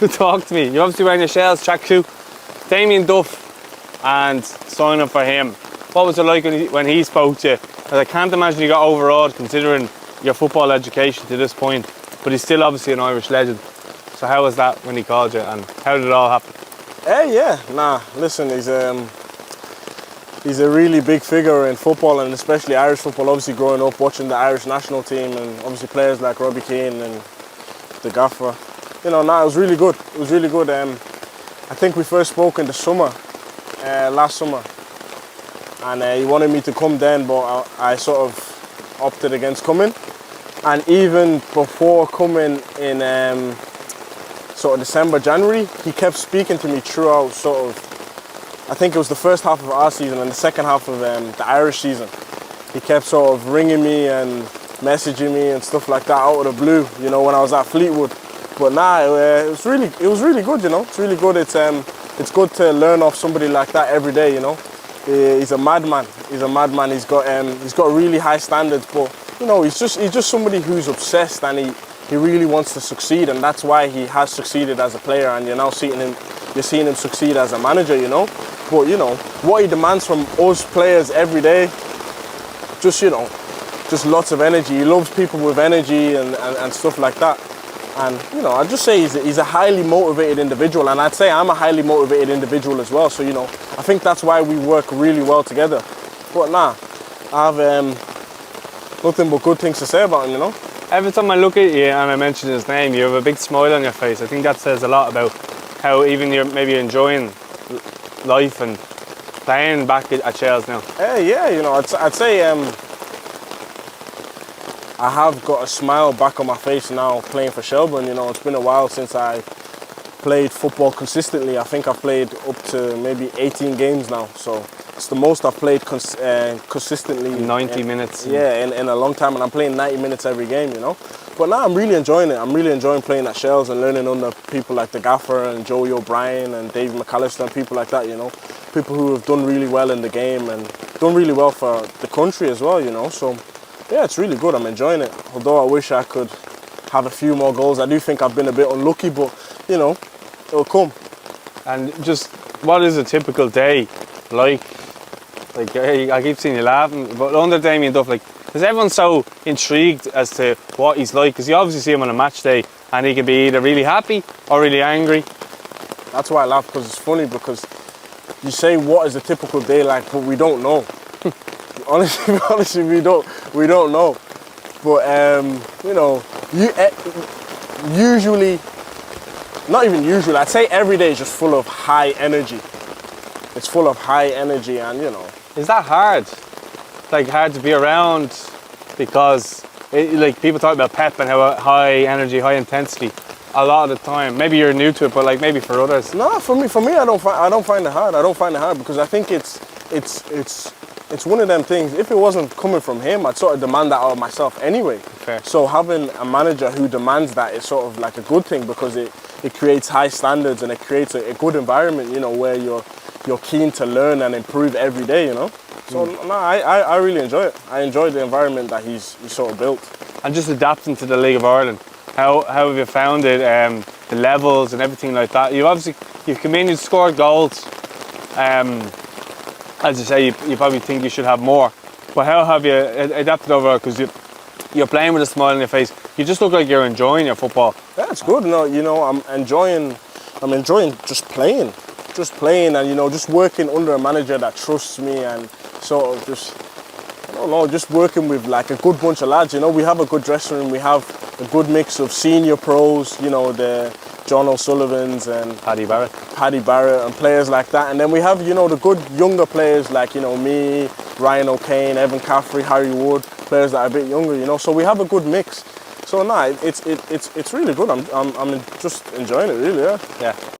Talk to me. You're obviously wearing your Shells tracksuit. Damien Duff, and signing up for him. What was it like when he spoke to you? 'Cause I can't imagine you got overawed considering your football education to this point, but he's still obviously an Irish legend. So how was that when he called you, and how did it all happen? Listen, he's a really big figure in football, and especially Irish football. Obviously growing up watching the Irish national team, and obviously players like Robbie Keane and the Gaffer. It was really good. It was really good. I think we first spoke in the summer, last summer, and he wanted me to come then, but I sort of opted against coming. And even before coming in sort of December, January, he kept speaking to me throughout I think it was the first half of our season and the second half of the Irish season. He kept sort of ringing me and messaging me and stuff like that out of the blue, when I was at Fleetwood. But it was really good, It's really good. It's good to learn off somebody like that every day, He's a madman. He's got really high standards, but he's just somebody who's obsessed, and he really wants to succeed, and that's why he has succeeded as a player, and you're seeing him succeed as a manager, But what he demands from us players every day, just lots of energy. He loves people with energy and stuff like that. And I'd just say he's a highly motivated individual, and I'd say I'm a highly motivated individual as well. So I think that's why we work really well together. But I have nothing but good things to say about him. Every time I look at you and I mention his name, you have a big smile on your face. I think that says a lot about how even you're maybe enjoying life and playing back at Shells now. I'd say I have got a smile back on my face now playing for Shelbourne. It's been a while since I played football consistently. I think I've played up to maybe 18 games now, so it's the most I've played consistently. 90 minutes. In a long time, and I'm playing 90 minutes every game, But now I'm really enjoying it. I'm really enjoying playing at Shells and learning under people like the Gaffer and Joey O'Brien and David McAllister and people like that, People who have done really well in the game and done really well for the country as well, So yeah, it's really good. I'm enjoying it. Although I wish I could have a few more goals. I do think I've been a bit unlucky, but it'll come. And just what is a typical day like? Like I keep seeing you laughing, but under Damien Duff, is everyone so intrigued as to what he's like? Because you obviously see him on a match day, and he can be either really happy or really angry. That's why I laugh, because it's funny, because you say what is a typical day like, but we don't know. honestly, we don't know. But usually, not even usually, I'd say every day is just full of high energy. It's full of high energy, and Is that hard? Hard to be around, because people talk about pep and how high energy, high intensity a lot of the time. Maybe you're new to it, but maybe for others. No, for me, I don't find it hard. I don't find it hard because I think it's one of them things. If it wasn't coming from him, I'd sort of demand that out of myself anyway. Fair. So having a manager who demands that is sort of like a good thing, because it creates high standards, and it creates a good environment, where you're keen to learn and improve every day, So I really enjoy it. I enjoy the environment that he's sort of built. And just adapting to the League of Ireland, how have you found it? The levels and everything like that. You've come in, you've scored goals. As you say, you probably think you should have more. But how have you adapted over? Because you're playing with a smile on your face. You just look like you're enjoying your football. Yeah, it's good. I'm enjoying just playing, and just working under a manager that trusts me, and sort of just working with a good bunch of lads. We have a good dressing room. We have a good mix of senior pros. The John O'Sullivans and Paddy Barrett and players like that. And then we have, the good younger players like, me, Ryan O'Kane, Evan Caffrey, Harry Wood, players that are a bit younger, So we have a good mix. So it's really good. I'm just enjoying it, really, yeah. Yeah.